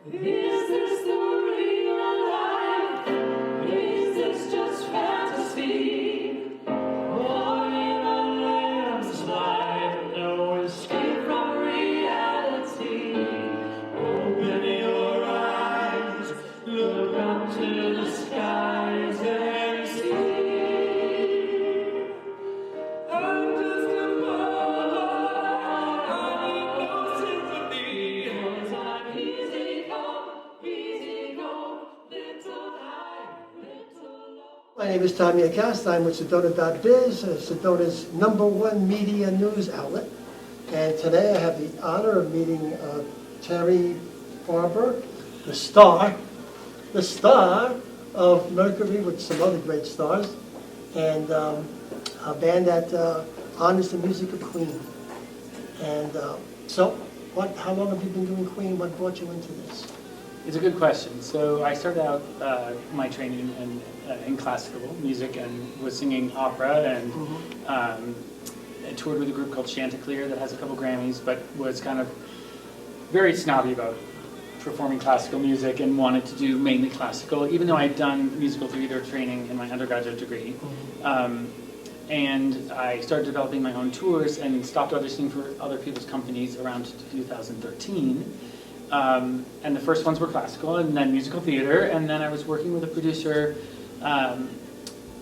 Is this the real life? Is this just fantasy? Or in a landslide, no escape from reality. Open your eyes, look up to the skies and see. I'm just a boy, I need no sympathy. 'Cause I'm easy go, little high, little low. My name is Tommy Acosta. I'm with Sedona.biz, Sedona's #1 media news outlet. And today I have the honor of meeting Terry Barber, the star of Mercury with some other great stars, and a band that honors the music of Queen. And so, how long have you been doing Queen? What brought you into this? It's a good question. So I started out my training in classical music and was singing opera and I toured with a group called Chanticleer that has a couple Grammys, but was kind of very snobby about performing classical music and wanted to do mainly classical, even though I had done musical theater training in my undergraduate degree. And I started developing my own tours and stopped auditioning for other people's companies around 2013. And the first ones were classical and then musical theater, and then I was working with a producer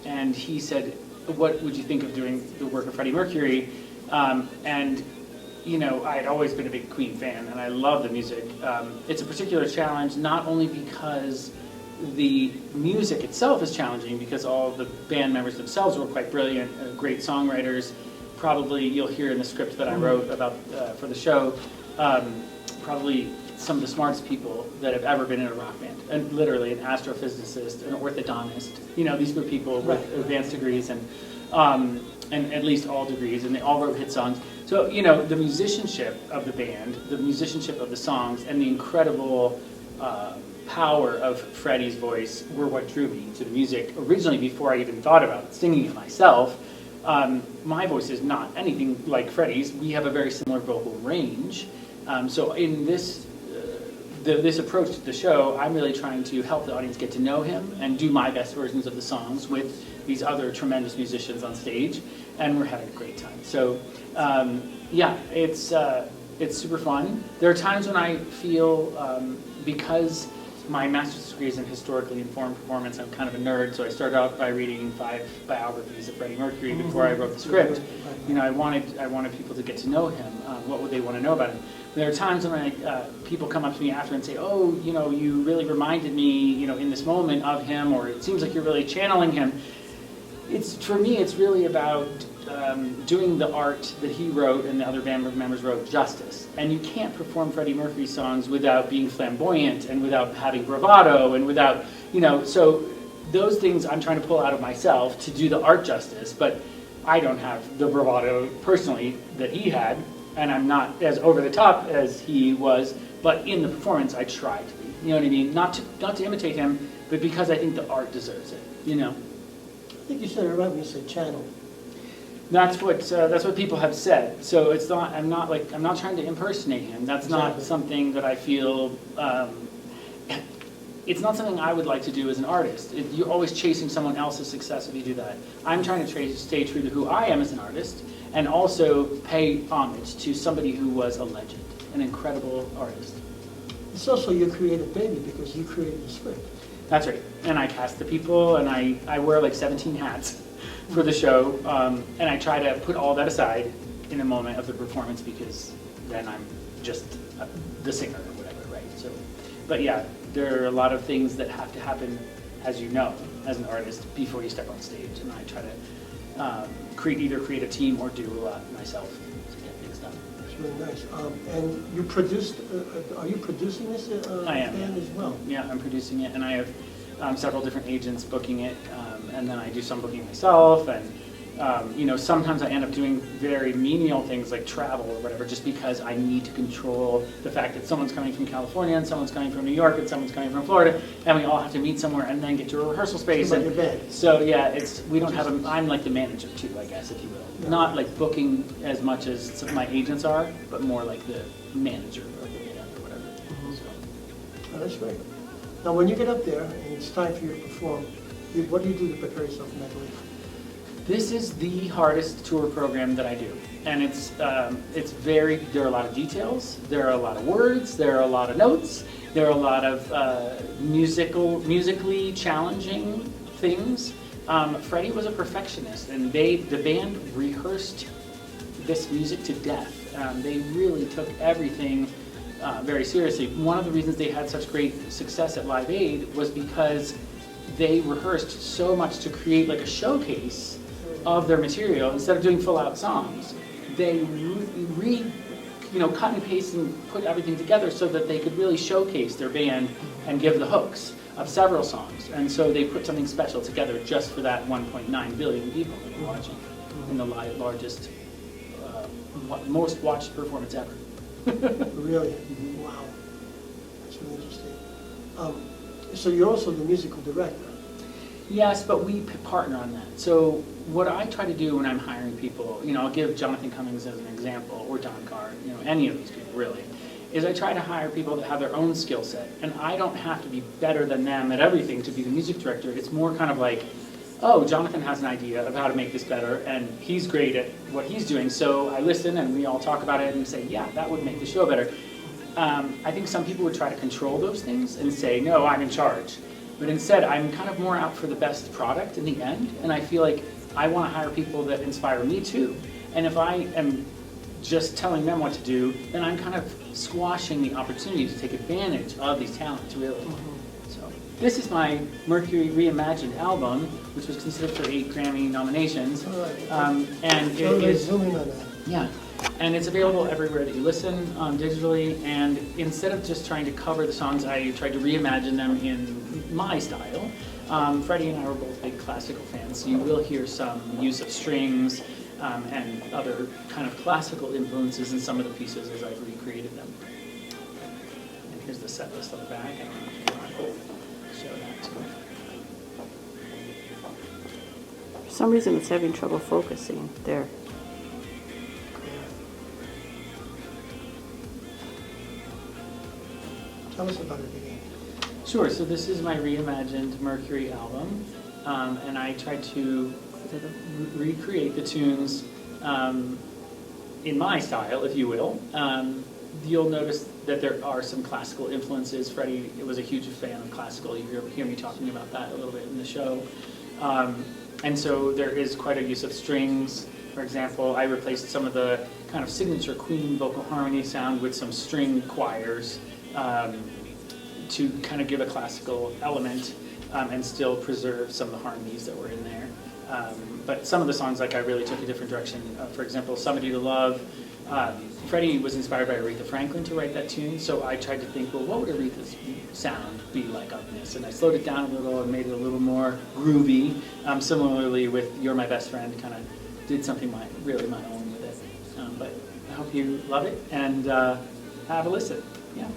and he said, what would you think of doing the work of Freddie Mercury? And you know, I had always been a big Queen fan and I love the music. It's a particular challenge not only because the music itself is challenging, because all the band members themselves were quite brilliant, great songwriters. Probably you'll hear in the script that I wrote about for the show, probably some of the smartest people that have ever been in a rock band, and literally an astrophysicist, an orthodontist. You know, these were people with advanced degrees and at least all degrees, and they all wrote hit songs. So, you know, the musicianship of the band, the musicianship of the songs, and the incredible power of Freddie's voice were what drew me to the music originally before I even thought about singing it myself. My voice is not anything like Freddie's. We have a very similar vocal range. So in this approach to the show, I'm really trying to help the audience get to know him and do my best versions of the songs with these other tremendous musicians on stage, and we're having a great time. So yeah, it's super fun. There are times when I feel, because my master's degree is in historically informed performance, I'm kind of a nerd, so I started out by reading 5 biographies of Freddie Mercury before I wrote the script. You know, I wanted people to get to know him. What would they want to know about him? There are times when people come up to me after and say, oh, you know, you really reminded me, you know, in this moment of him, or it seems like you're really channeling him. For me, it's really about doing the art that he wrote and the other band members wrote justice. And you can't perform Freddie Mercury songs without being flamboyant and without having bravado and without, you know, so those things I'm trying to pull out of myself to do the art justice, but I don't have the bravado personally that he had, and I'm not as over the top as he was, but in the performance I try to be, you know what I mean? Not to imitate him, but because I think the art deserves it, you know? I think you said it right when you said channel. That's what people have said. So it's not. I'm not trying to impersonate him. That's not something that I feel. It's not something I would like to do as an artist. You're always chasing someone else's success if you do that. I'm trying to stay true to who I am as an artist, and also pay homage to somebody who was a legend, an incredible artist. It's also your creative baby because you created the script. That's right. And I cast the people, and I wear like 17 hats for the show, and I try to put all that aside in a moment of the performance, because then I'm just the singer or whatever, right? So, but yeah, there are a lot of things that have to happen, as you know, as an artist before you step on stage, and I try to either create a team or do a lot myself to get things done. It's really nice. And you produced, are you producing this I am, band as well? Yeah, I'm producing it, and I have several different agents booking it, and then I do some booking myself, and you know, sometimes I end up doing very menial things like travel or whatever, just because I need to control the fact that someone's coming from California and someone's coming from New York and someone's coming from Florida, and we all have to meet somewhere and then get to a rehearsal space. Like your band. So yeah, we don't have I'm like the manager too, I guess, if you will. Yeah. Not like booking as much as some of my agents are, but more like the manager of the band or whatever. So. Oh, that's great. Now, when you get up there and it's time for you to perform, what do you do to prepare yourself mentally? This is the hardest tour program that I do. And it's very, there are a lot of details, there are a lot of words, there are a lot of notes, there are a lot of musically challenging things. Freddie was a perfectionist, and the band rehearsed this music to death. They really took everything very seriously. One of the reasons they had such great success at Live Aid was because they rehearsed so much to create like a showcase of their material. Instead of doing full-out songs, they cut and paste and put everything together so that they could really showcase their band and give the hooks of several songs. And so they put something special together just for that 1.9 billion people that were watching in the largest, most watched performance ever. Really? Wow. That's really interesting. So you're also the musical director. Yes, but we partner on that. So what I try to do when I'm hiring people, I'll give Jonathan Cummings as an example, or Don Carr, any of these people really, is I try to hire people that have their own skill set. And I don't have to be better than them at everything to be the music director. It's more kind of like, oh, Jonathan has an idea of how to make this better, and he's great at what he's doing. So I listen, and we all talk about it and say, yeah, that would make the show better. I think some people would try to control those things and say, no, I'm in charge. But instead, I'm kind of more out for the best product in the end, and I feel like I want to hire people that inspire me too. And if I am just telling them what to do, then I'm kind of squashing the opportunity to take advantage of these talents, really. So this is my Mercury Reimagined album, which was considered for 8 Grammy nominations. All right. And So it is, zooming on that. yeah, and it's available everywhere that you listen digitally. And instead of just trying to cover the songs, I tried to reimagine them in my style. Freddie and I were both big classical fans, so you will hear some use of strings and other kind of classical influences in some of the pieces as I've recreated them. And here's the set list on the back. I don't know if you want to show that too. For some reason, it's having trouble focusing there. Tell us about it again. Sure, so this is my reimagined Mercury album, and I tried to recreate the tunes in my style, if you will. You'll notice that there are some classical influences. Freddie was a huge fan of classical. You hear me talking about that a little bit in the show. And so there is quite a use of strings. For example, I replaced some of the kind of signature Queen vocal harmony sound with some string choirs to kind of give a classical element and still preserve some of the harmonies that were in there. But some of the songs, like, I really took a different direction. For example, Somebody to Love. Freddie was inspired by Aretha Franklin to write that tune, so I tried to think, well, what would Aretha's sound be like on this? And I slowed it down a little and made it a little more groovy. Similarly with You're My Best Friend, kind of did something really my own with it. But I hope you love it and have a listen. Yeah.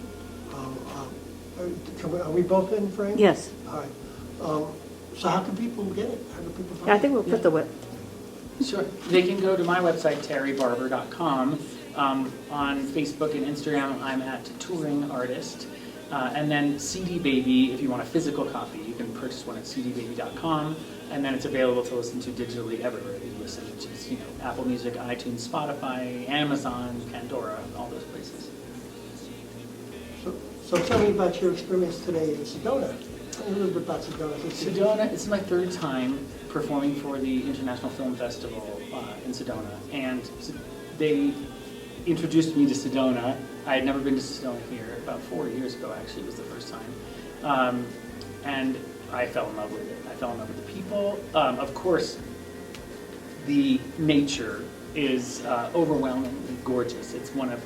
Are we both in, Frank? Yes. All right. So how can people get it? How can people find I think we'll Yeah. put the web. Sure. They can go to my website, terrybarber.com. On Facebook and Instagram, I'm at Touring Artist. And then CD Baby, if you want a physical copy, you can purchase one at cdbaby.com. And then it's available to listen to digitally everywhere you listen, which is, Apple Music, iTunes, Spotify, Amazon, Pandora, all those places. So tell me about your experience today in Sedona. Tell me a little bit about Sedona. Sedona, it's my 3rd time performing for the International Film Festival in Sedona. And they introduced me to Sedona. I had never been to Sedona here. About 4 years ago, actually, was the first time. And I fell in love with it. I fell in love with the people. Of course, the nature is overwhelmingly gorgeous. It's one of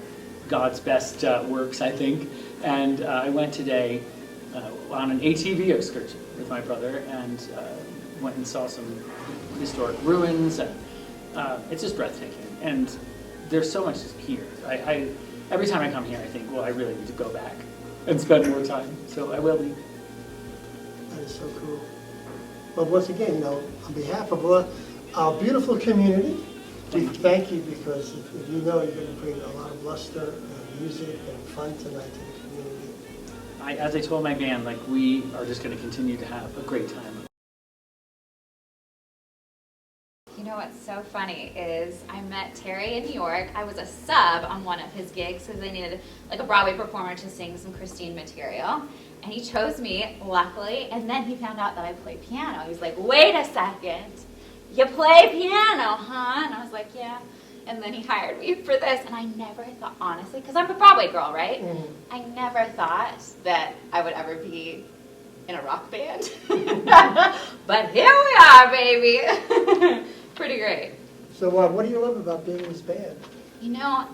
God's best works, I think. And I went today on an ATV excursion with my brother and went and saw some historic ruins. And it's just breathtaking. And there's so much here. Every time I come here, I think, well, I really need to go back and spend more time. So I will be. That is so cool. But once again, on behalf of our beautiful community, we thank you because if you're going to bring a lot of luster and music and fun tonight to the community. as I told my band, like, we are just going to continue to have a great time. You know what's so funny is I met Terry in New York. I was a sub on one of his gigs because they needed like a Broadway performer to sing some Christine material. And he chose me, luckily, and then he found out that I play piano. He was like, wait a second, you play piano, huh? And I was like, yeah. And then he hired me for this, and I never thought, honestly, because I'm a Broadway girl, right? I never thought that I would ever be in a rock band. But here we are, baby. Pretty great. So what do you love about being in this band? You know,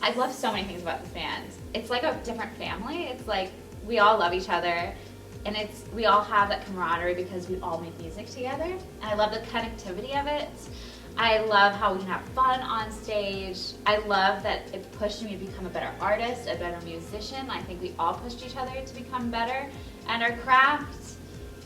I love so many things about this band. It's like a different family. It's like we all love each other, and we all have that camaraderie because we all make music together. And I love the connectivity of it. I love how we can have fun on stage. I love that it pushed me to become a better artist, a better musician. I think we all pushed each other to become better at our craft.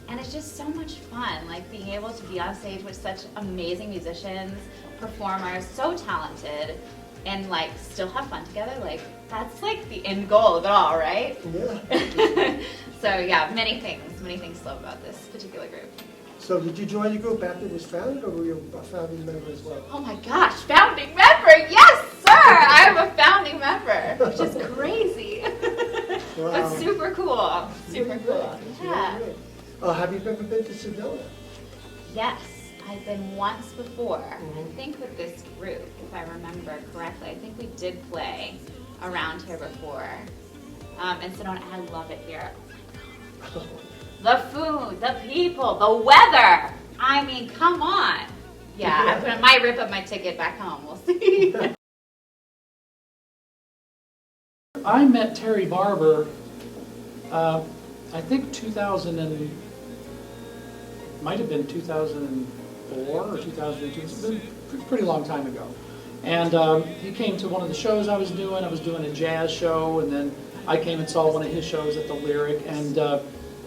And it's just so much fun, like being able to be on stage with such amazing musicians, performers, so talented, and like still have fun together. Like that's like the end goal of it all, right? Yeah. So yeah, many things to love about this particular group. So did you join the group after it was founded, or were you a founding member as well? Oh my gosh, founding member, yes sir! I'm a founding member, which is crazy. Wow. But super cool, super Really cool. great. It's Yeah. really great. Have you ever been to Sedona? Yes, I've been once before. I think with this group, if I remember correctly. I think we did play around here before. And Sedona, I love it here. Oh my God. The food, the people, the weather. I mean, come on. Yeah, I might rip up my ticket back home. We'll see. I met Terry Barber, I think 2000 and might have been 2004 or 2002. It's been a pretty long time ago. And he came to one of the shows I was doing. I was doing a jazz show, and then I came and saw one of his shows at the Lyric, and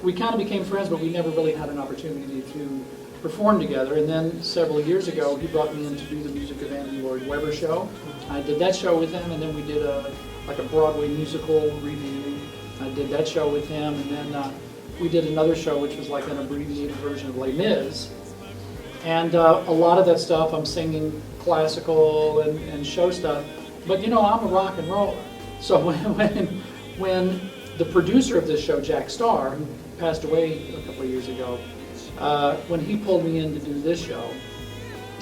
we kind of became friends, but we never really had an opportunity to perform together. And then several years ago, he brought me in to do the music of Andrew Lloyd Webber show. I did that show with him, and then we did like a Broadway musical review. I did that show with him, and then we did another show which was like an abbreviated version of Les Mis. And a lot of that stuff, I'm singing classical and show stuff, but you know, I'm a rock and roller. So when the producer of this show, Jack Starr, who passed away a couple of years ago, when he pulled me in to do this show,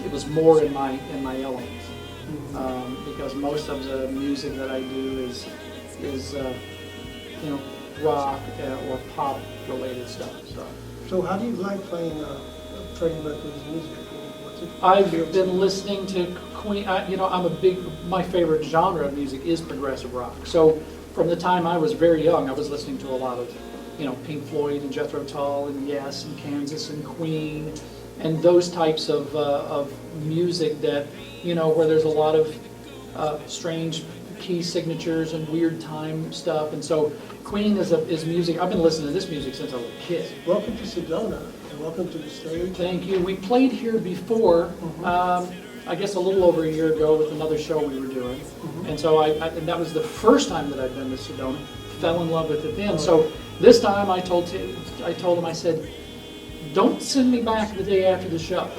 it was more in my element, because most of the music that I do is you know, rock or pop related stuff. So how do you like playing Freddie Mercury's music? What's it? I've been listening to Queen. You know, my favorite genre of music is progressive rock. So from the time I was very young, I was listening to a lot of, you know, Pink Floyd and Jethro Tull and Yes and Kansas and Queen, and those types of music that, you know, where there's a lot of strange key signatures and weird time stuff. And so Queen is music. I've been listening to this music since I was a kid. Welcome to Sedona, and welcome to the stage. Thank you. We played here before, I guess a little over a year ago with another show we were doing. And so and that was the first time that I'd been to Sedona. Fell in love with it then. So this time I told him, I said, don't send me back the day after the show.